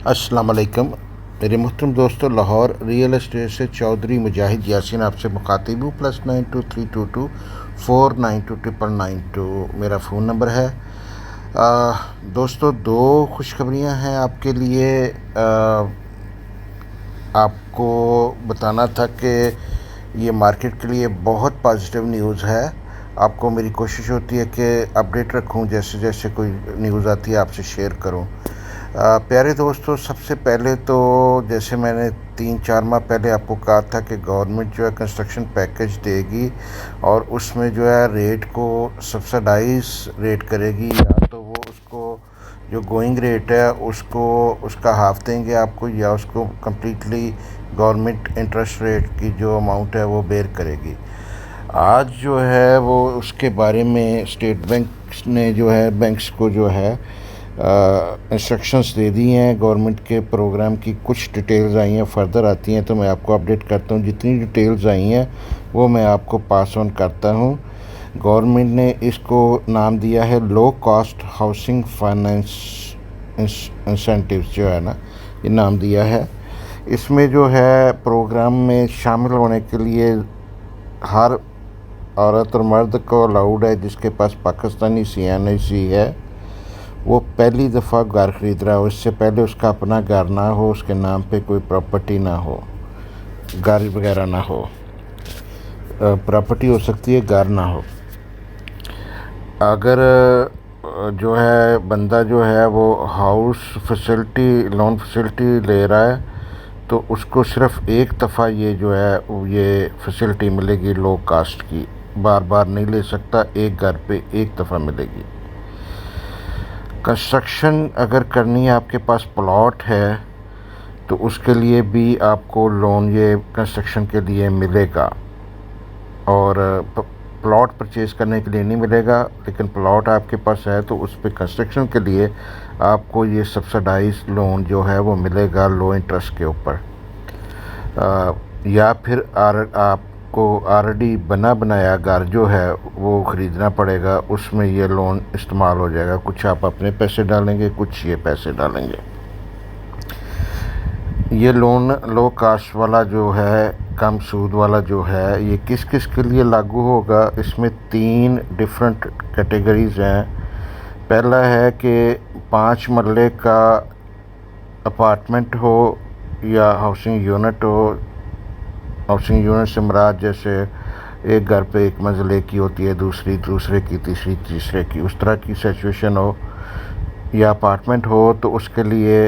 अस्सलाम वालेकुम मेरे मोहतरम दोस्तों, लाहौर रियल एस्टेट से चौधरी मुजाहिद यासीन आपसे मुखातिब हूँ। +923224929992 मेरा फ़ोन नंबर है। दोस्तों, दो खुशखबरियाँ हैं आपके लिए। आपको बताना था कि ये मार्केट के लिए बहुत पॉजिटिव न्यूज़ है। आपको मेरी कोशिश होती है कि अपडेट रखूं, जैसे जैसे कोई न्यूज़ आती है आपसे शेयर करूं। प्यारे दोस्तों, सबसे पहले तो जैसे मैंने 3-4 माह पहले आपको कहा था कि गवर्नमेंट जो है कंस्ट्रक्शन पैकेज देगी और उसमें जो है रेट को सब्सिडाइज रेट करेगी, या तो वो उसको जो गोइंग रेट है उसको उसका हाफ देंगे आपको, या उसको कम्प्लीटली गवर्नमेंट इंटरेस्ट रेट की जो अमाउंट है वो बेयर करेगी। आज जो है वो उसके बारे में स्टेट बैंक ने जो है बैंक्स को जो है इंस्ट्रक्शंस दे दी हैं। गवर्नमेंट के प्रोग्राम की कुछ डिटेल्स आई हैं, फर्दर आती हैं तो मैं आपको अपडेट करता हूँ। जितनी डिटेल्स आई हैं वो मैं आपको पास ऑन करता हूँ। गवर्नमेंट ने इसको नाम दिया है low cost housing finance incentives, जो है ना, ये नाम दिया है। इसमें जो है प्रोग्राम में शामिल होने के लिए हर औरत और मर्द को अलाउड है जिसके पास पाकिस्तानी CNIC है, वो पहली दफ़ा घर ख़रीद रहा हो, इससे पहले उसका अपना घर ना हो, उसके नाम पे कोई प्रॉपर्टी ना हो, घर वगैरह ना हो। प्रॉपर्टी हो सकती है, घर ना हो। अगर जो है बंदा जो है वो हाउस फैसिलिटी लोन फैसिलिटी ले रहा है तो उसको सिर्फ़ एक दफ़ा ये जो है ये फैसिलिटी मिलेगी लो कास्ट की, बार बार नहीं ले सकता, एक घर पे एक दफ़ा मिलेगी। कंस्ट्रक्शन अगर करनी है, आपके पास प्लॉट है, तो उसके लिए भी आपको लोन ये कंस्ट्रक्शन के लिए मिलेगा। और प्लॉट परचेज़ करने के लिए नहीं मिलेगा, लेकिन प्लॉट आपके पास है तो उस पर कंस्ट्रक्शन के लिए आपको ये सब्सिडाइज लोन जो है वो मिलेगा लो इंटरेस्ट के ऊपर। या फिर आपको ऑलरेडी बना बनाया घर जो है वो ख़रीदना पड़ेगा, उसमें ये लोन इस्तेमाल हो जाएगा। कुछ आप अपने पैसे डालेंगे, कुछ ये पैसे डालेंगे। ये लोन लो कास्ट वाला जो है, कम सूद वाला जो है, ये किस किस के लिए लागू होगा? इसमें 3 डिफरेंट कैटेगरीज़ हैं। पहला है कि 5 मरले का अपार्टमेंट हो या हाउसिंग यूनिट हो। हाउसिंग यूनिट से मुराद जैसे एक घर पे एक मंजिले की होती है, दूसरी दूसरे की, तीसरी तीसरे की, उस तरह की सिचुएशन हो, या अपार्टमेंट हो तो उसके लिए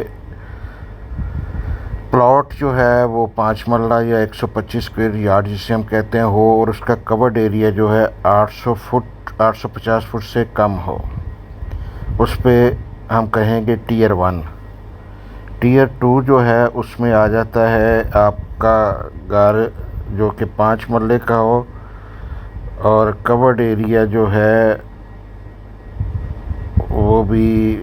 प्लॉट जो है वो 5 मरला या 125 स्क्वायर यार्ड जिसे हम कहते हैं हो, और उसका कवर्ड एरिया जो है 850 फुट से कम हो। उस पर हम कहेंगे टियर 1। टियर 2 जो है उसमें आ जाता है आपका घर जो कि 5 मरले का हो और कवर्ड एरिया जो है वो भी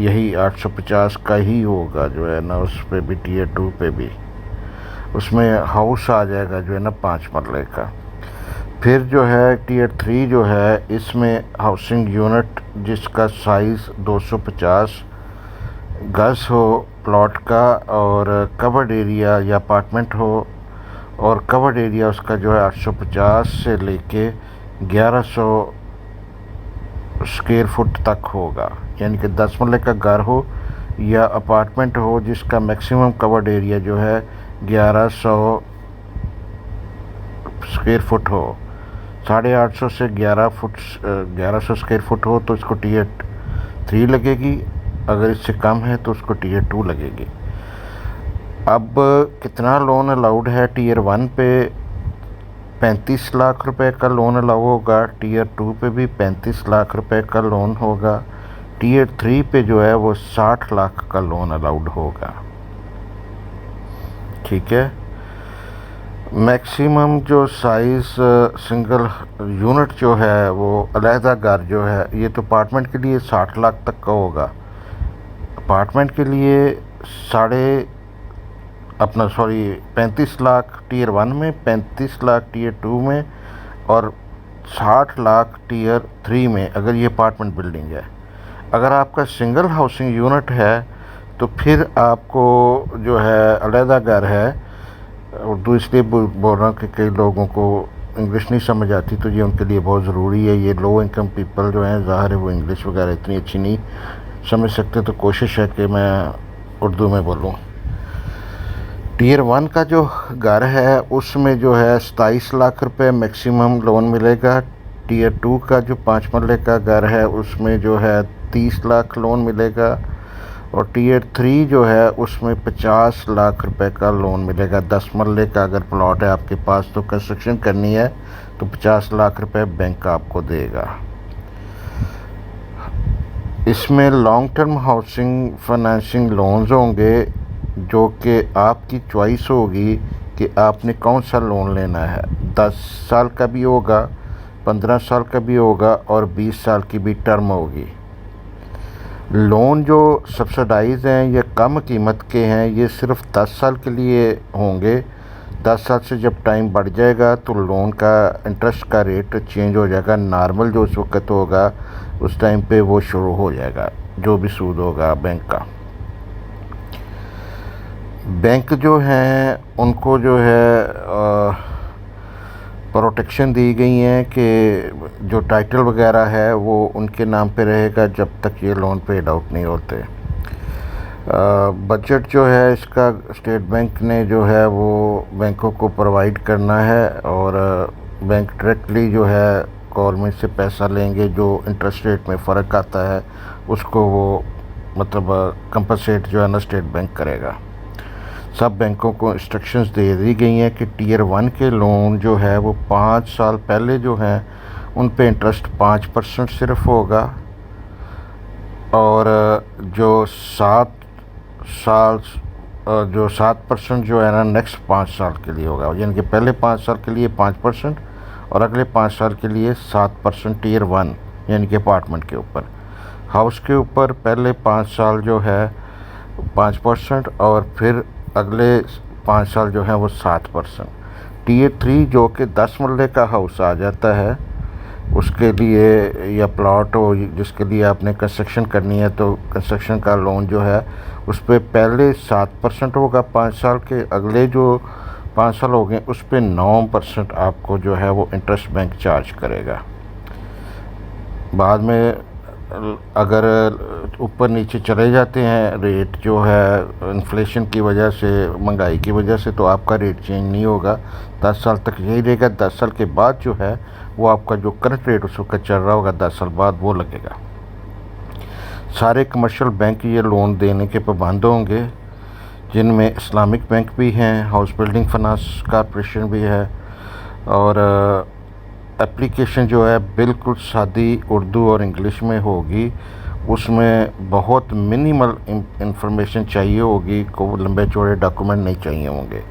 यही 850 का ही होगा, जो है ना, उस पे भी टियर 2 पे भी उसमें हाउस आ जाएगा जो है ना 5 मरले का। फिर जो है टियर 3 जो है, इसमें हाउसिंग यूनिट जिसका साइज़ 250 गज हो प्लॉट का, और कवर्ड एरिया या अपार्टमेंट हो, और कवर्ड एरिया उसका जो है 850 से लेके 1100 स्क्वायर फुट तक होगा। यानी कि 10 मरले का घर हो या अपार्टमेंट हो जिसका मैक्सिमम कवर्ड एरिया जो है 1100 स्क्वायर फुट हो, 850 से 1100 स्क्वायर फुट हो तो इसको टियर 3 लगेगी। अगर इससे कम है तो उसको टियर 2 लगेगी। अब कितना लोन अलाउड है? टियर 1 पे 35 लाख रुपए का लोन अलाउ होगा, टियर 2 पे भी 35 लाख रुपए का लोन होगा, टियर 3 पे जो है वो 60 लाख का लोन अलाउड होगा। ठीक है। मैक्सिमम जो साइज़ सिंगल यूनिट जो है वो अलहदा घर जो है, ये तो अपार्टमेंट के लिए 60 लाख तक का होगा। अपार्टमेंट के लिए 35 लाख टियर 1 में, 35 लाख टियर 2 में और 60 लाख टियर 3 में, अगर ये अपार्टमेंट बिल्डिंग है। अगर आपका सिंगल हाउसिंग यूनिट है तो फिर आपको जो है अलहदा घर है। उर्दू इसलिए बोल रहा हूँ कि कई लोगों को इंग्लिश नहीं समझ आती, तो ये उनके लिए बहुत ज़रूरी है। ये लो इनकम पीपल जो हैं, ज़ाहिर है वो इंग्लिश वगैरह इतनी अच्छी नहीं समझ सकते, तो कोशिश है कि मैं उर्दू में बोलूँ। टीयर 1 का जो घर है उसमें जो है 27 लाख रुपए मैक्सिमम लोन मिलेगा। टीयर 2 का जो 5 मरले का घर है उसमें जो है 30 लाख लोन मिलेगा। और टीयर 3 जो है उसमें 50 लाख रुपए का लोन मिलेगा। 10 मरले का अगर प्लॉट है आपके पास तो कंस्ट्रक्शन करनी है तो 50 लाख रुपए बैंक आपको देगा। इसमें long term housing financing loans होंगे जो कि आपकी चॉइस होगी कि आपने कौन सा लोन लेना है। 10 साल का भी होगा, 15 साल का भी होगा और 20 साल की भी टर्म होगी। लोन जो सब्सिडाइज हैं ये कम कीमत के हैं, ये सिर्फ 10 साल के लिए होंगे। 10 साल से जब टाइम बढ़ जाएगा तो लोन का इंटरेस्ट का रेट चेंज हो जाएगा। नॉर्मल जो उस वक्त होगा उस टाइम पे वो शुरू हो जाएगा, जो भी सूद होगा बैंक का। बैंक जो हैं उनको जो है प्रोटेक्शन दी गई है कि जो टाइटल वगैरह है वो उनके नाम पे रहेगा जब तक ये लोन पेड आउट नहीं होते। बजट जो है इसका स्टेट बैंक ने जो है वो बैंकों को प्रोवाइड करना है, और बैंक डायरेक्टली जो है गवर्नमेंट से पैसा लेंगे। जो इंटरेस्ट रेट में फ़र्क आता है उसको वो मतलब कंपनसेट जो है ना स्टेट बैंक करेगा। सब बैंकों को इंस्ट्रक्शंस दे दी गई हैं कि टीयर 1 के लोन जो है वो 5 साल पहले जो हैं उन पे इंटरेस्ट 5% सिर्फ होगा, और जो 7% जो है ना नेक्स्ट 5 साल के लिए होगा। यानी कि पहले 5 साल के लिए 5% और अगले 5 साल के लिए 7% टीयर 1 यानी कि अपार्टमेंट के ऊपर। हाउस के ऊपर पहले 5 साल जो है 5% और फिर अगले 5 साल जो है वो 7%। टीयर 3 जो कि 10 मरले का हाउस आ जाता है उसके लिए, या प्लॉट हो जिसके लिए आपने कंस्ट्रक्शन करनी है, तो कंस्ट्रक्शन का लोन जो है उस पर पहले 7% होगा 5 साल के, अगले जो 5 साल हो गए उस पर 9% आपको जो है वो इंटरेस्ट बैंक चार्ज करेगा। बाद में अगर ऊपर नीचे चले जाते हैं रेट जो है इन्फ्लेशन की वजह से, महंगाई की वजह से, तो आपका रेट चेंज नहीं होगा। 10 साल तक यही रहेगा। 10 साल के बाद जो है वो आपका जो करंट रेट उस वक्त चल रहा होगा 10 साल बाद वो लगेगा। सारे कमर्शियल बैंक ये लोन देने के पाबंद होंगे, जिनमें इस्लामिक बैंक भी हैं, हाउस बिल्डिंग फाइनेंस कॉरपोरेशन भी है, और एप्लीकेशन जो है बिल्कुल सादी उर्दू और इंग्लिश में होगी। उसमें बहुत मिनिमल इंफॉर्मेशन चाहिए होगी, को लंबे चौड़े डॉक्यूमेंट नहीं चाहिए होंगे।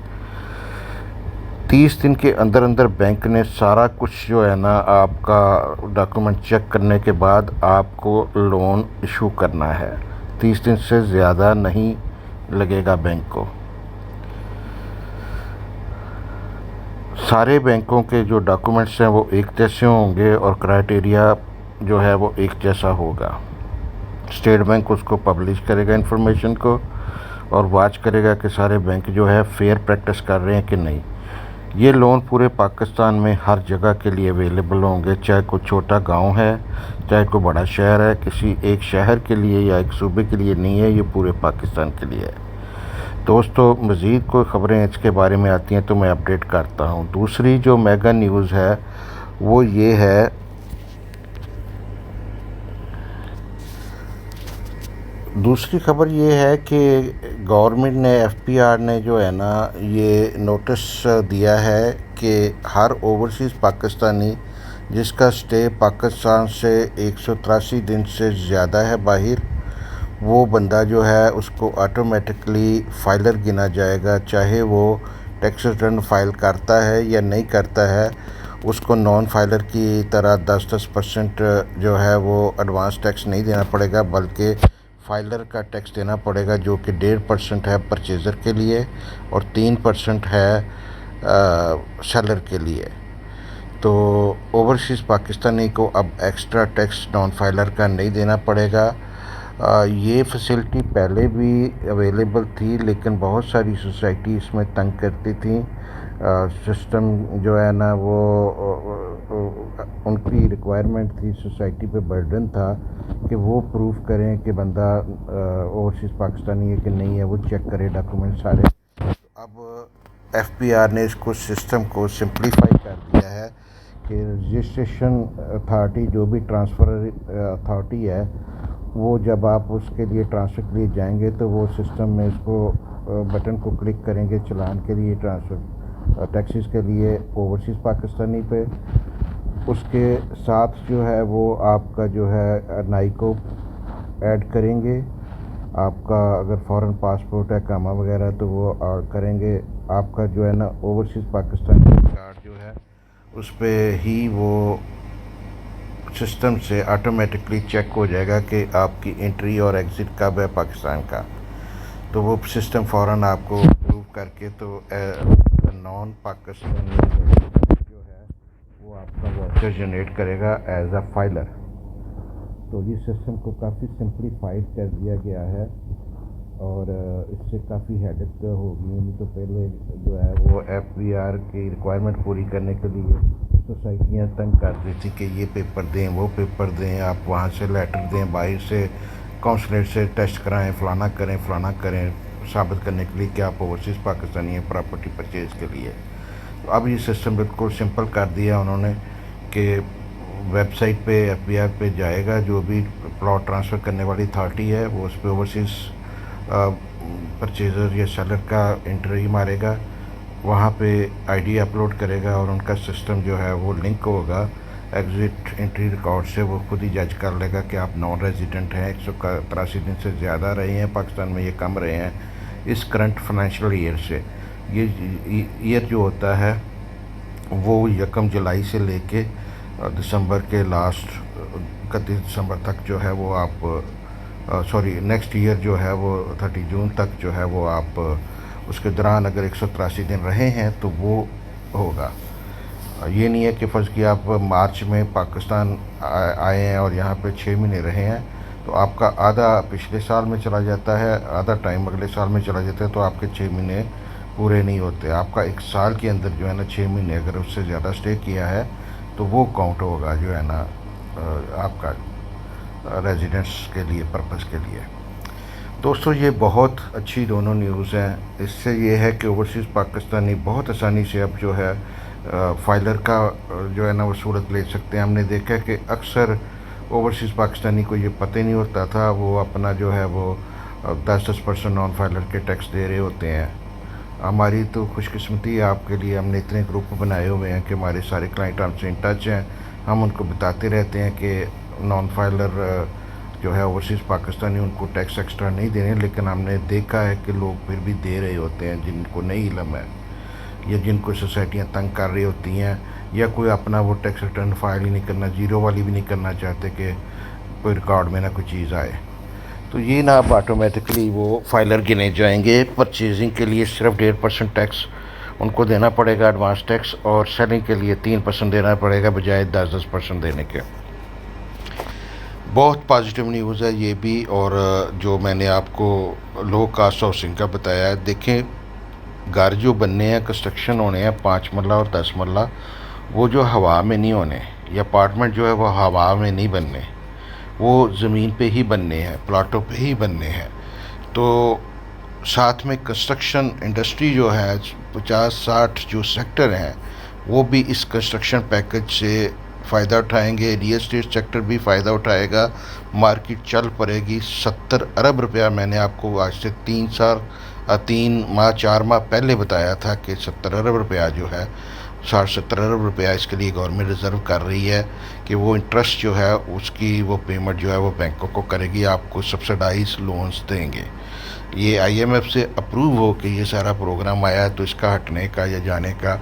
30 दिन के अंदर अंदर बैंक ने सारा कुछ जो है ना आपका डॉक्यूमेंट चेक करने के बाद आपको लोन इशू करना है। 30 दिन से ज़्यादा नहीं लगेगा बैंक को। सारे बैंकों के जो डॉक्यूमेंट्स हैं वो एक जैसे होंगे और क्राइटेरिया जो है वो एक जैसा होगा। स्टेट बैंक उसको पब्लिश करेगा इन्फॉर्मेशन को, और वॉच करेगा कि सारे बैंक जो है फेयर प्रैक्टिस कर रहे हैं कि नहीं। ये लोन पूरे पाकिस्तान में हर जगह के लिए अवेलेबल होंगे, चाहे कोई छोटा गांव है, चाहे कोई बड़ा शहर है। किसी एक शहर के लिए या एक सूबे के लिए नहीं है, ये पूरे पाकिस्तान के लिए है। दोस्तों, मज़ीद कोई ख़बरें इसके बारे में आती हैं तो मैं अपडेट करता हूँ। दूसरी जो मेगा न्यूज़ है वो ये है, दूसरी खबर ये है कि गवर्नमेंट ने FPR ने जो है ना ये नोटिस दिया है कि हर ओवरसीज़ पाकिस्तानी जिसका स्टे पाकिस्तान से 183 दिन से ज़्यादा है बाहर, वो बंदा जो है उसको ऑटोमेटिकली फाइलर गिना जाएगा। चाहे वो टैक्स रिटर्न फाइल करता है या नहीं करता है, उसको नॉन फाइलर की तरह 10% जो है वो एडवांस टैक्स नहीं देना पड़ेगा, बल्कि फाइलर का टैक्स देना पड़ेगा, जो कि 1.5% है परचेज़र के लिए और 3% है सेलर के लिए। तो ओवरसीज़ पाकिस्तानी को अब एक्स्ट्रा टैक्स नॉन फाइलर का नहीं देना पड़ेगा। ये फैसिलिटी पहले भी अवेलेबल थी, लेकिन बहुत सारी सोसाइटी इसमें तंग करती थी। सिस्टम जो है ना वो उनकी रिक्वायरमेंट थी, सोसाइटी पे बर्डन था कि वो प्रूफ करें कि बंदा ओवरसीज़ पाकिस्तानी है कि नहीं है, वो चेक करे डॉक्यूमेंट सारे। अब एफपीआर ने इसको सिस्टम को सिंप्लीफाई कर दिया है कि रजिस्ट्रेशन अथॉरिटी, जो भी ट्रांसफ़र अथॉरिटी है, वो जब आप उसके लिए ट्रांसफ़र के लिए जाएंगे तो वो सिस्टम में इसको बटन को क्लिक करेंगे चालान के लिए, ट्रांसफ़र टैक्सीज़ के लिए ओवरसीज़ पाकिस्तानी पे। उसके साथ जो है वो आपका जो है नाई को ऐड करेंगे। आपका अगर फ़ॉरेन पासपोर्ट है, कामा वगैरह, तो वो करेंगे। आपका जो है ना ओवरसीज़ पाकिस्तानी कार्ड जो है उस पर ही वो सिस्टम से ऑटोमेटिकली चेक हो जाएगा कि आपकी एंट्री और एग्ज़िट कब है पाकिस्तान का। तो वो सिस्टम फ़ौरन आपको अप्रूव करके तो नॉन पाकिस्तानी जो है वो आपका वाउचर जनरेट करेगा एज अ फाइलर। तो ये सिस्टम को काफ़ी सिंप्लीफाइड कर दिया गया है और इससे काफ़ी हेडेक होगी। नहीं तो पहले जो है वो एफपीआर की रिक्वायरमेंट पूरी करने के लिए सोसाइटियाँ तंग कर देती कि ये पेपर दें, वो पेपर दें, आप वहाँ से लेटर दें, बाहर से कौंसलेट से टेस्ट कराएं, फ़लाना करें साबित करने के लिए कि आप ओवरसीज़ पाकिस्तानी हैं प्रॉपर्टी परचेज़ के लिए। तो अब ये सिस्टम बिल्कुल सिंपल कर दिया उन्होंने कि वेबसाइट पे एफपीआर पे जाएगा, जो भी प्लॉट ट्रांसफ़र करने वाली अथॉरिटी है वो उस पर ओवरसीज़ परचेज़र या सेलर का एंट्री मारेगा, वहाँ पे आईडी अपलोड करेगा और उनका सिस्टम जो है वो लिंक होगा एग्ज़िट एंट्री रिकॉर्ड से। वो खुद ही जज कर लेगा कि आप नॉन रेजिडेंट हैं, 183 दिन से ज़्यादा रहे हैं पाकिस्तान में, ये कम रहे हैं इस करंट फाइनेंशियल ईयर से। ये ईयर जो होता है वो 1 जुलाई से लेके दिसंबर के लास्ट 31 दिसंबर तक जो है वो आप नेक्स्ट ईयर जो है वो 30 जून तक जो है वो आप उसके दौरान अगर 183 दिन रहे हैं तो वो होगा। ये नहीं है कि फ़र्ज़ कि आप मार्च में पाकिस्तान आए हैं और यहाँ पे 6 महीने रहे हैं तो आपका आधा पिछले साल में चला जाता है, आधा टाइम अगले साल में चला जाता है, तो आपके 6 महीने पूरे नहीं होते। आपका 1 साल के अंदर जो है ना 6 महीने अगर उससे ज़्यादा स्टे किया है तो वो काउंट होगा जो है ना आपका रेजिडेंस के लिए, पर्पज़ के लिए। दोस्तों ये बहुत अच्छी दोनों न्यूज़ हैं। इससे ये है कि ओवरसीज़ पाकिस्तानी बहुत आसानी से अब जो है फाइलर का जो है ना वो सूरत ले सकते हैं। हमने देखा कि अक्सर ओवरसीज़ पाकिस्तानी को ये पता ही नहीं होता था, वो अपना जो है वो 10% नॉन फाइलर के टैक्स दे रहे होते हैं। हमारी तो खुशकिस्मती है आपके लिए, हमने इतने ग्रुप बनाए हुए हैं कि हमारे सारे क्लाइंट हमसे इन टच हैं। हम उनको बताते रहते हैं कि नॉन फाइलर जो है ओवरसीज़ पाकिस्तानी, उनको टैक्स एक्स्ट्रा नहीं देने, लेकिन हमने देखा है कि लोग फिर भी दे रहे होते हैं जिनको नहीं इल्म है या जिनको सोसाइटियाँ तंग कर रही होती हैं, या कोई अपना वो टैक्स रिटर्न फाइल ही नहीं करना, ज़ीरो वाली भी नहीं करना चाहते कि कोई रिकॉर्ड में ना कोई चीज़ आए। तो ये ना अब ऑटोमेटिकली वो फाइलर गिने जाएंगे। परचेजिंग के लिए सिर्फ 1.5% टैक्स उनको देना पड़ेगा एडवांस टैक्स, और सेलिंग के लिए 3% देना पड़ेगा बजाय 10% देने के। बहुत पॉजिटिव न्यूज़ है ये भी। और जो मैंने आपको लो कास्ट हाउसिंग का बताया है, देखें घर जो बनने हैं, कंस्ट्रक्शन होने हैं 5 मरला और 10 मरला, वो जो हवा में नहीं होने, या अपार्टमेंट जो है वो हवा में नहीं बनने, वो ज़मीन पे ही बनने हैं, प्लाटों पे ही बनने हैं। तो साथ में कंस्ट्रक्शन इंडस्ट्री जो है 50-60 जो सेक्टर हैं वो भी इस कंस्ट्रक्शन पैकेज से फ़ायदा उठाएंगे। रियल एस्टेट सेक्टर भी फ़ायदा उठाएगा, मार्केट चल पड़ेगी। 70 अरब रुपया मैंने आपको आज से 3 माह 4 माह पहले बताया था कि 70 अरब रुपया जो है, 60-70 अरब रुपया इसके लिए गवर्नमेंट रिज़र्व कर रही है कि वो इंटरेस्ट जो है उसकी वो पेमेंट जो है वो बैंकों को करेगी, आपको सब्सिडाइज लोन्स देंगे। ये IMF से अप्रूव हो के ये सारा प्रोग्राम आया है, तो इसका हटने का या जाने का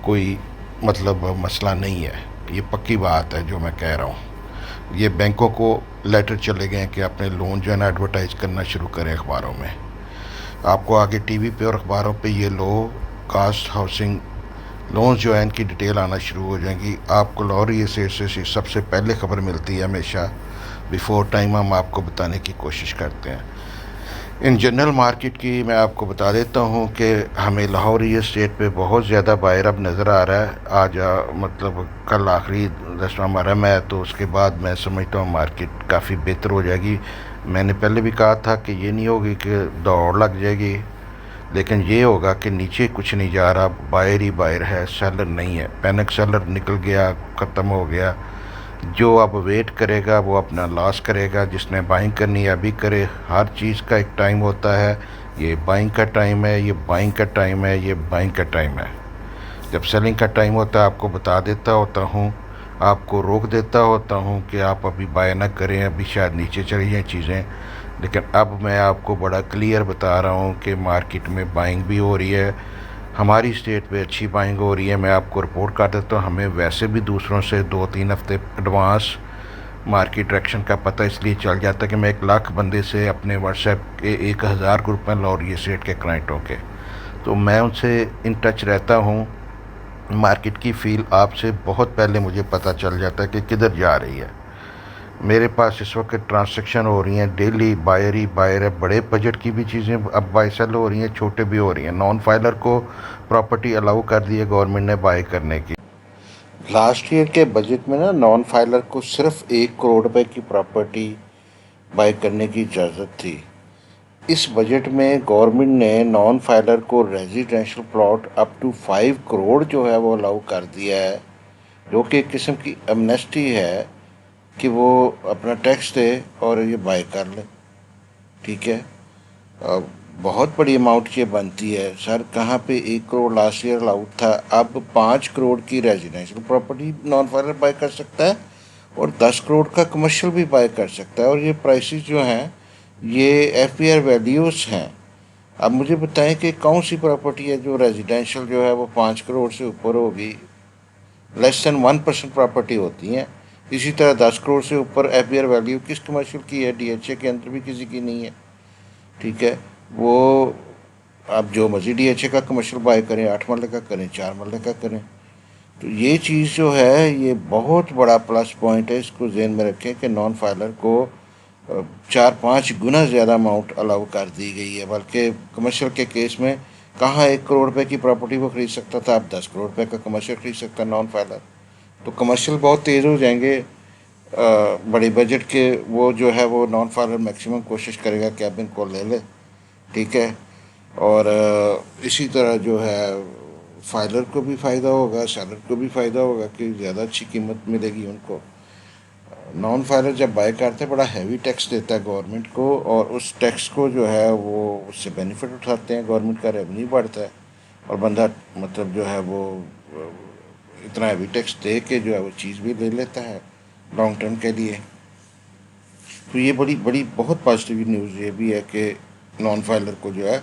कोई मतलब मसला नहीं है। ये पक्की बात है जो मैं कह रहा हूँ। ये बैंकों को लेटर चले गए कि अपने लोन जो है ना एडवर्टाइज करना शुरू करें अखबारों में। आपको आगे टीवी पे और अखबारों पे ये लो कास्ट हाउसिंग लोन्स जो है इनकी डिटेल आना शुरू हो जाएंगी। आपको लाहौर एस्टेट से सबसे पहले खबर मिलती है हमेशा, बिफ़ोर टाइम हम आपको बताने की कोशिश करते हैं। इन जनरल मार्केट की मैं आपको बता देता हूँ कि हमें लाहौर रियल एस्टेट पे बहुत ज़्यादा बायर अब नज़र आ रहा है। आज मतलब कल आखिरी 10वां मुहर्रम है, तो उसके बाद मैं समझता हूँ मार्केट काफ़ी बेहतर हो जाएगी। मैंने पहले भी कहा था कि ये नहीं होगी कि दौड़ लग जाएगी, लेकिन ये होगा कि नीचे कुछ नहीं जा रहा, बायर ही बायर है, सेलर नहीं है। पैनिक सेलर निकल गया, ख़त्म हो गया। जो अब वेट करेगा वो अपना लॉस करेगा। जिसने बाइंग करनी है अभी करे। हर चीज़ का एक टाइम होता है। ये बाइंग का टाइम है, ये बाइंग का टाइम है, ये बाइंग का टाइम है। जब सेलिंग का टाइम होता है आपको बता देता होता हूँ, आपको रोक देता होता हूँ कि आप अभी बाय ना करें, अभी शायद नीचे चली जाएँ चीज़ें। लेकिन अब मैं आपको बड़ा क्लियर बता रहा हूँ कि मार्केट में बाइंग भी हो रही है। हमारी स्टेट पे अच्छी बाइंग हो रही है। मैं आपको रिपोर्ट कर देता हूँ। हमें वैसे भी दूसरों से 2-3 हफ्ते एडवांस मार्केट डायरेक्शन का पता इसलिए चल जाता है कि मैं 1 लाख बंदे से अपने व्हाट्सएप के 1000 ग्रुप में लाहौर रियल एस्टेट के क्लाइंटों के, तो मैं उनसे इन टच रहता हूँ। मार्केट की फील आपसे बहुत पहले मुझे पता चल जाता है कि किधर जा रही है। मेरे पास इस वक्त ट्रांसैक्शन हो रही हैं डेली, बायर ही बायर है। बड़े बजट की भी चीज़ें अब बाय सेल हो रही हैं, छोटे भी हो रही हैं। नॉन फाइलर को प्रॉपर्टी अलाउ कर दी है गवर्नमेंट ने बाय करने की। लास्ट ईयर के बजट में ना नॉन फाइलर को सिर्फ 1 करोड़ रुपए की प्रॉपर्टी बाय करने की इजाज़त थी। इस बजट में गवर्नमेंट ने नॉन फाइलर को residential plot up to 5 crore जो है वो अलाउ कर दिया है, जो कि एक किस्म की एमनेस्टी है कि वो अपना टैक्स दे और ये बाय कर ले। ठीक है। बहुत बड़ी अमाउंट ये बनती है सर। कहाँ पे 1 करोड़ लास्ट ईयर अलाउड था, अब 5 करोड़ की residential property non filer buy कर सकता है और 10 करोड़ का कमर्शियल भी बाय कर सकता है। और ये प्राइसेस जो हैं ये एफपीआर वैल्यूज़ हैं। अब मुझे बताएं कि कौन सी प्रॉपर्टी है जो रेजिडेंशियल जो है वो 5 करोड़ से ऊपर होगी। लेस देन 1% प्रॉपर्टी होती हैं। इसी तरह 10 करोड़ से ऊपर एफपीआर वैल्यू किस कमर्शियल की है? डीएचए के अंदर भी किसी की नहीं है। ठीक है। वो आप जो मर्जी डीएचए का कमर्शियल बाय करें, 8 मरले का करें, 4 मरले का करें। तो ये चीज़ जो है ये बहुत बड़ा प्लस पॉइंट है। इसको जहन में रखें कि नॉन फाइलर को 4-5 गुना ज़्यादा अमाउंट अलाउ कर दी गई है। बल्कि कमर्शियल के केस में कहाँ 1 करोड़ रुपए की प्रॉपर्टी वो ख़रीद सकता था, अब 10 करोड़ रुपए का कमर्शियल ख़रीद सकता है नॉन फाइलर। तो कमर्शियल बहुत तेज़ हो जाएंगे। बड़े बजट के वो जो है वो नॉन फाइलर मैक्सिमम कोशिश करेगा कि आप इनको ले ले। ठीक है। और इसी तरह जो है फाइलर को भी फ़ायदा होगा, सेलर को भी फ़ायदा होगा कि ज़्यादा अच्छी कीमत मिलेगी उनको। नॉन फाइलर जब बाय करते हैं बड़ा हैवी टैक्स देता है गवर्नमेंट को, और उस टैक्स को जो है वो उससे बेनिफिट उठाते हैं, गवर्नमेंट का रेवेन्यू बढ़ता है और बंदा मतलब जो है वो इतना हैवी टैक्स दे के जो है वो चीज़ भी ले लेता है लॉन्ग टर्म के लिए। तो ये बड़ी बड़ी बहुत पॉजिटिव न्यूज़ ये भी है कि नॉन फाइलर को जो है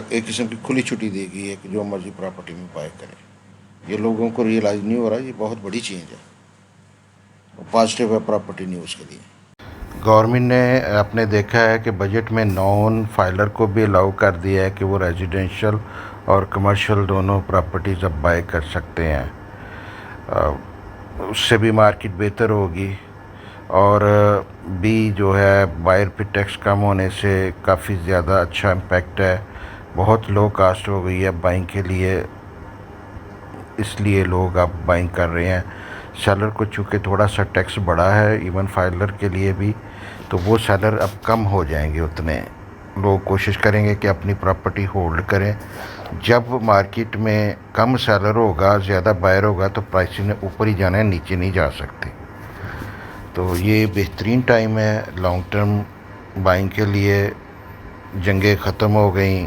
एक किस्म की खुली छुट्टी दी गई है कि जो मर्जी प्रॉपर्टी में बाय करें। ये लोगों को रियलाइज़ नहीं हो रहा, ये बहुत बड़ी चीज़ है, पॉजिटिव है प्रॉपर्टी न्यूज़ के लिए। गवर्नमेंट ने आपने देखा है कि बजट में नॉन फाइलर को भी अलाउ कर दिया है कि वो रेजिडेंशियल और कमर्शियल दोनों प्रॉपर्टीज़ अब बाय कर सकते हैं। उससे भी मार्केट बेहतर होगी। और भी जो है बायर पे टैक्स कम होने से काफ़ी ज़्यादा अच्छा इम्पैक्ट है। बहुत लो कास्ट हो गई है बाइंग के लिए, इसलिए लोग अब बाइंग कर रहे हैं। सेलर को चूँकि थोड़ा सा टैक्स बढ़ा है इवन फाइलर के लिए भी, तो वो सेलर अब कम हो जाएंगे। उतने लोग कोशिश करेंगे कि अपनी प्रॉपर्टी होल्ड करें। जब मार्केट में कम सेलर होगा, ज़्यादा बायर होगा, तो प्राइसिंग ने ऊपर ही जाना है, नीचे नहीं जा सकती। तो ये बेहतरीन टाइम है लॉन्ग टर्म बाइंग के लिए। जंगें ख़त्म हो गई,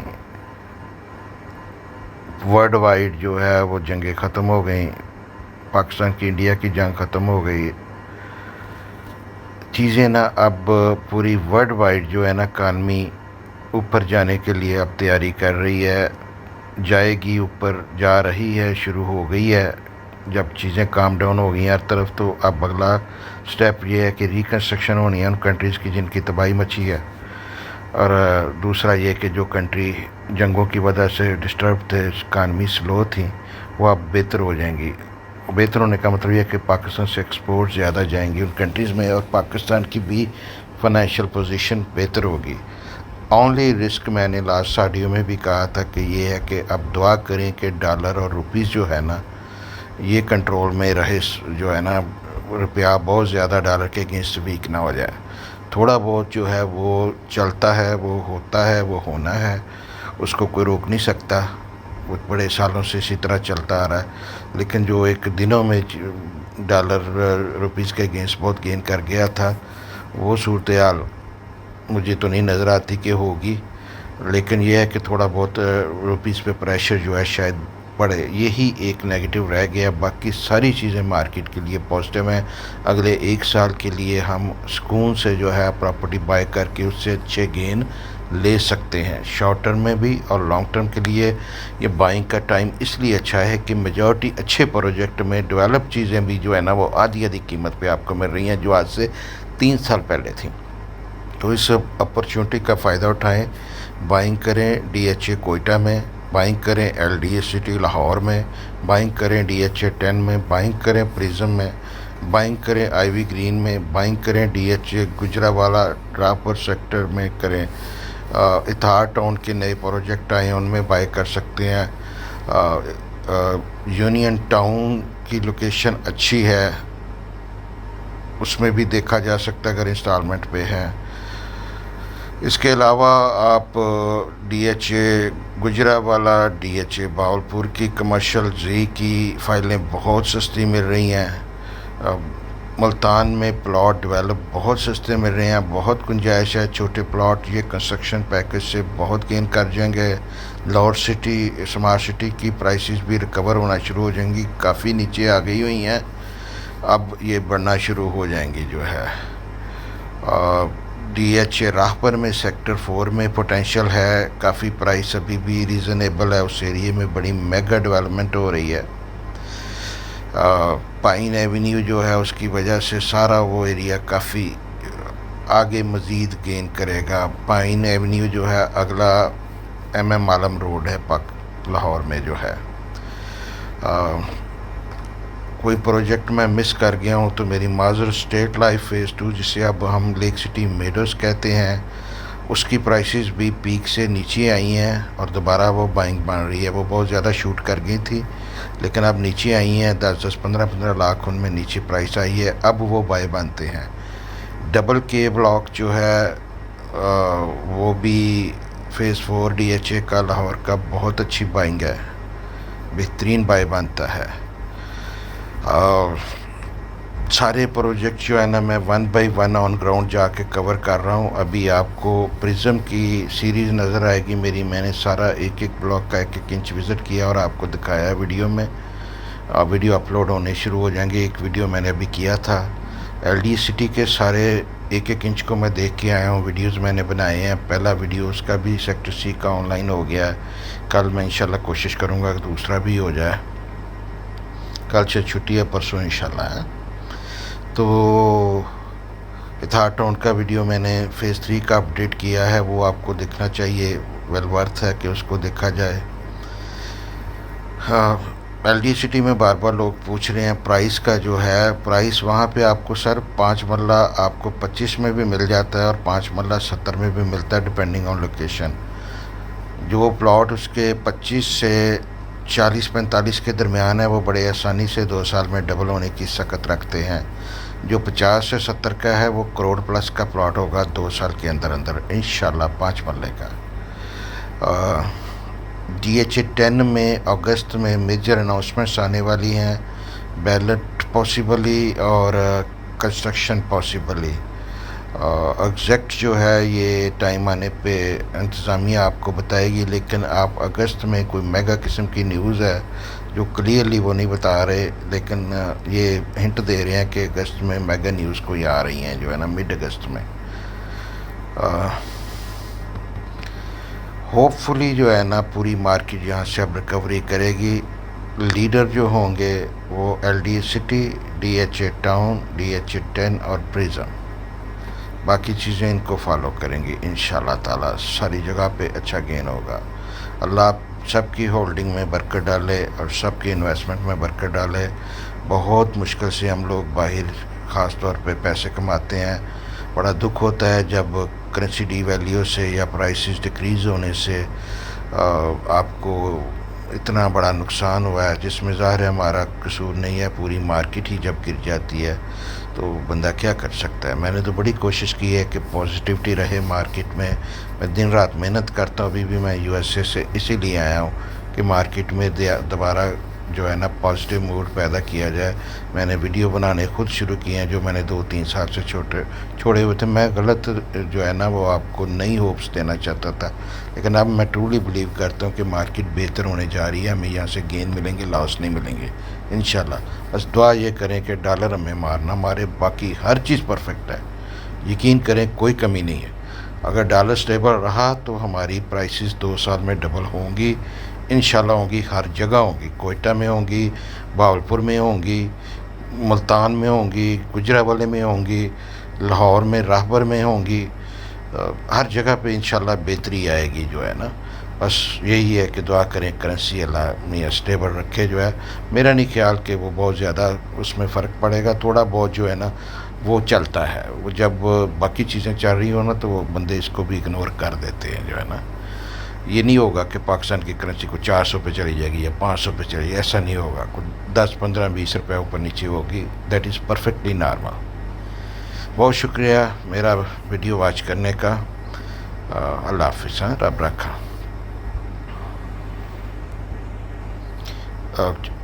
वर्ल्ड वाइड जो है वो जंगें ख़त्म हो गई। पाकिस्तान की इंडिया की जंग ख़त्म हो गई। चीज़ें ना अब पूरी वर्ल्ड वाइड जो है ना इकानमी ऊपर जाने के लिए अब तैयारी कर रही है, जाएगी, ऊपर जा रही है, शुरू हो गई है। जब चीज़ें काम डाउन हो गई हर तरफ, तो अब अगला स्टेप ये है कि रिकन्स्ट्रक्शन होनी है उन कंट्रीज़ की जिनकी तबाही मची है। और दूसरा ये कि जो कंट्री जंगों की वजह से डिस्टर्ब थे, इकानमी स्लो थी, वो अब बेहतर हो जाएंगी। बेहतर होने का मतलब यह है कि पाकिस्तान से एक्सपोर्ट ज़्यादा जाएंगी उन कंट्रीज़ में और पाकिस्तान की भी फाइनेंशियल पोजीशन बेहतर होगी। ओनली रिस्क मैंने लास्ट ऑडियो में भी कहा था कि ये है कि अब दुआ करें कि डॉलर और रुपीज़ जो है ना ये कंट्रोल में रहे, जो है ना रुपया बहुत ज़्यादा डॉलर के अगेंस्ट वीक ना हो जाए। थोड़ा बहुत जो है वो चलता है, वो होता है, वो होना है, उसको कोई रोक नहीं सकता। वो बड़े सालों से इसी तरह चलता आ रहा है। लेकिन जो एक दिनों में डॉलर रुपीज़ के अगेंस्ट बहुत गेन कर गया था, वो सूरत हाल मुझे तो नहीं नज़र आती कि होगी। लेकिन यह है कि थोड़ा बहुत रुपीज़ पे प्रेशर जो है शायद पड़े, यही एक नेगेटिव रह गया। बाकी सारी चीज़ें मार्केट के लिए पॉजिटिव हैं। अगले एक साल के लिए हम सुकून से जो है प्रॉपर्टी बाय करके उससे अच्छे गेन ले सकते हैं, शॉर्ट टर्म में भी और लॉन्ग टर्म के लिए। ये बाइंग का टाइम इसलिए अच्छा है कि मेजॉरिटी अच्छे प्रोजेक्ट में डेवलप चीज़ें भी जो है ना वो आधी आधी कीमत पे आपको मिल रही हैं जो आज से 3 साल पहले थी। तो इस अपॉर्चुनिटी का फ़ायदा उठाएं, बाइंग करें DHA कोयटा में, बाइंग करें LDA सिटी लाहौर में, बाइंग करें DHA 10 में, बाइंग करें प्रिज्म में, बाइंग करें आईवी ग्रीन में, बाइंग करें DHA गुजरावाला ड्रापर सेक्टर में करें। इतिहार टाउन के नए प्रोजेक्ट आए हैं उनमें बाय कर सकते हैं। यूनियन टाउन की लोकेशन अच्छी है, उसमें भी देखा जा सकता है अगर इंस्टॉलमेंट पे है। इसके अलावा आप DHA गुजरावाला, DHA बावलपुर की कमर्शियल जी की फ़ाइलें बहुत सस्ती मिल रही हैं। मुल्तान में प्लॉट डेवलप बहुत सस्ते मिल रहे हैं, बहुत गुंजाइश है। छोटे प्लॉट ये कंस्ट्रक्शन पैकेज से बहुत गेन कर जाएंगे। लाहौर सिटी, स्मार्ट सिटी की प्राइसेस भी रिकवर होना शुरू हो जाएंगी, काफ़ी नीचे आ गई हुई हैं, अब ये बढ़ना शुरू हो जाएंगी जो है। DHA राहपर में सेक्टर 4 में पोटेंशियल है, काफ़ी प्राइस अभी भी रीज़नेबल है, उस एरिए में बड़ी मेगा डेवलपमेंट हो रही है। पाइन एवेन्यू जो है उसकी वजह से सारा वो एरिया काफ़ी आगे मज़ीद गेन करेगा। पाइन एवेन्यू जो है अगला MM आलम रोड है पाक लाहौर में जो है। कोई प्रोजेक्ट मैं मिस कर गया हूँ तो मेरी माजर। स्टेट लाइफ फेज़ 2 जिसे अब हम लेक सिटी मेडोज़ कहते हैं, उसकी प्राइसेस भी पीक से नीचे आई हैं और दोबारा वो बाइंग बन रही है। वो बहुत ज़्यादा शूट कर गई थी लेकिन अब नीचे आई हैं, 10-10, 15-15 लाख उनमें नीचे प्राइस आई है, अब वो बाय बनते हैं। डबल के ब्लॉक जो है वो भी फेज़ 4 DHA का लाहौर का बहुत अच्छी बाइंग है, बेहतरीन बाय बनता है। और सारे प्रोजेक्ट जो है ना मैं 1 बाय 1 ऑन ग्राउंड जाके कवर कर रहा हूँ। अभी आपको प्रिज्म की सीरीज़ नज़र आएगी मेरी, मैंने सारा एक एक ब्लॉक का 1-1 इंच विज़िट किया और आपको दिखाया वीडियो में। वीडियो अपलोड होने शुरू हो जाएंगे। एक वीडियो मैंने अभी किया था LD सिटी के सारे 1-1 इंच को मैं देख के आया हूँ, वीडियोज़ मैंने बनाए हैं। पहला वीडियो उसका भी सेक्टर C का ऑनलाइन हो गया है, कल मैं इंशाल्लाह कोशिश करूँगा कि दूसरा भी हो जाए। कल से छुट्टी है, परसों इंशाल्लाह है। तो इतिहार टाउन का वीडियो मैंने फेज़ 3 का अपडेट किया है, वो आपको देखना चाहिए, वेल वर्थ है कि उसको देखा जाए। हाँ, LD सिटी में बार बार लोग पूछ रहे हैं प्राइस का जो है, प्राइस वहाँ पे आपको सर 5 मरला आपको 25 में भी मिल जाता है और 5 मरला 70 में भी मिलता है डिपेंडिंग ऑन लोकेशन। जो प्लॉट उसके 25 से 40-45 के दरमियान है वो बड़े आसानी से 2 साल में डबल होने की सकत रखते हैं। जो 50 से 70 का है वो करोड़ प्लस का प्लॉट होगा 2 साल के अंदर अंदर इंशाल्लाह 5 मरले का। DHA 10 में अगस्त में मेजर अनाउंसमेंट्स आने वाली हैं, बैलेट पॉसिबली और कंस्ट्रक्शन पॉसिबली। एग्जैक्ट जो है ये टाइम आने पे इंतज़ामिया आपको बताएगी, लेकिन आप अगस्त में कोई मेगा किस्म की न्यूज़ है जो क्लियरली वो नहीं बता रहे, लेकिन ये हिंट दे रहे हैं कि अगस्त में मेगा न्यूज़ कोई आ रही हैं जो है ना मिड अगस्त में। होपफुली जो है ना पूरी मार्केट यहाँ से अब रिकवरी करेगी। लीडर जो होंगे वो LD city, DHA town, DHA 10 और प्रिज्म, बाकी चीज़ें इनको फॉलो करेंगी इंशाल्लाह ताला। सारी जगह पे अच्छा गेन होगा। अल्लाह आप सबकी होल्डिंग में बरकत डाले और सबकी इन्वेस्टमेंट में बरकत डाले। बहुत मुश्किल से हम लोग बाहर ख़ास तौर पे पैसे कमाते हैं। बड़ा दुख होता है जब करेंसी डीवैल्यू से या प्राइसेस डिक्रीज़ होने से आपको इतना बड़ा नुकसान हुआ है, जिसमें ज़ाहिर है हमारा कसूर नहीं है। पूरी मार्केट ही जब गिर जाती है तो बंदा क्या कर सकता है। मैंने तो बड़ी कोशिश की है कि पॉजिटिविटी रहे मार्केट में। मैं दिन रात मेहनत करता हूँ। अभी भी मैं यूएसए से इसीलिए आया हूँ कि मार्केट में दोबारा जो है ना पॉजिटिव मूड पैदा किया जाए। मैंने वीडियो बनाने खुद शुरू किए हैं जो मैंने 2-3 साल से छोड़े हुए थे। मैं गलत जो है ना वो आपको नई होप्स देना चाहता था, लेकिन अब मैं ट्रूली बिलीव करता हूँ कि मार्केट बेहतर होने जा रही है। हमें यहाँ से गेन मिलेंगे, लॉस नहीं मिलेंगे इंशाल्लाह। बस दुआ ये करें कि डॉलर हमें मारना मारे, बाकी हर चीज़ परफेक्ट है। यकीन करें कोई कमी नहीं है। अगर डॉलर स्टेबल रहा तो हमारी प्राइसेस 2 साल में डबल होंगी इंशाल्लाह। होंगी, हर जगह होंगी। कोयटा में होंगी, भावलपुर में होंगी, मुल्तान में होंगी, गुजरावाले में होंगी, लाहौर में, राहबर में होंगी। हर जगह पे इंशाल्लाह बेहतरी आएगी जो है ना। बस यही है कि दुआ करें करेंसी अल्लाह मियाँ स्टेबल रखे जो है। मेरा नहीं ख्याल कि वो बहुत ज़्यादा उसमें फ़र्क पड़ेगा। थोड़ा बहुत जो है ना वो चलता है। वो जब बाकी चीज़ें चल रही हो ना तो वो बंदे इसको भी इग्नोर कर देते हैं जो है ना। ये नहीं होगा कि पाकिस्तान की करेंसी को 400 पे चली जाएगी या 500 पे चली जाएगी, ऐसा नहीं होगा। कुछ 10, 15, 20 रुपये ऊपर नीचे होगी। That is perfectly normal. बहुत शुक्रिया मेरा वीडियो वॉच करने का। अल्लाह हाफिज़। रब रखा।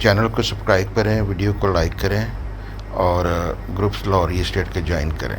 चैनल को सब्सक्राइब करें, वीडियो को लाइक करें और ग्रुप्स लाहौरी स्टेट के ज्वाइन करें।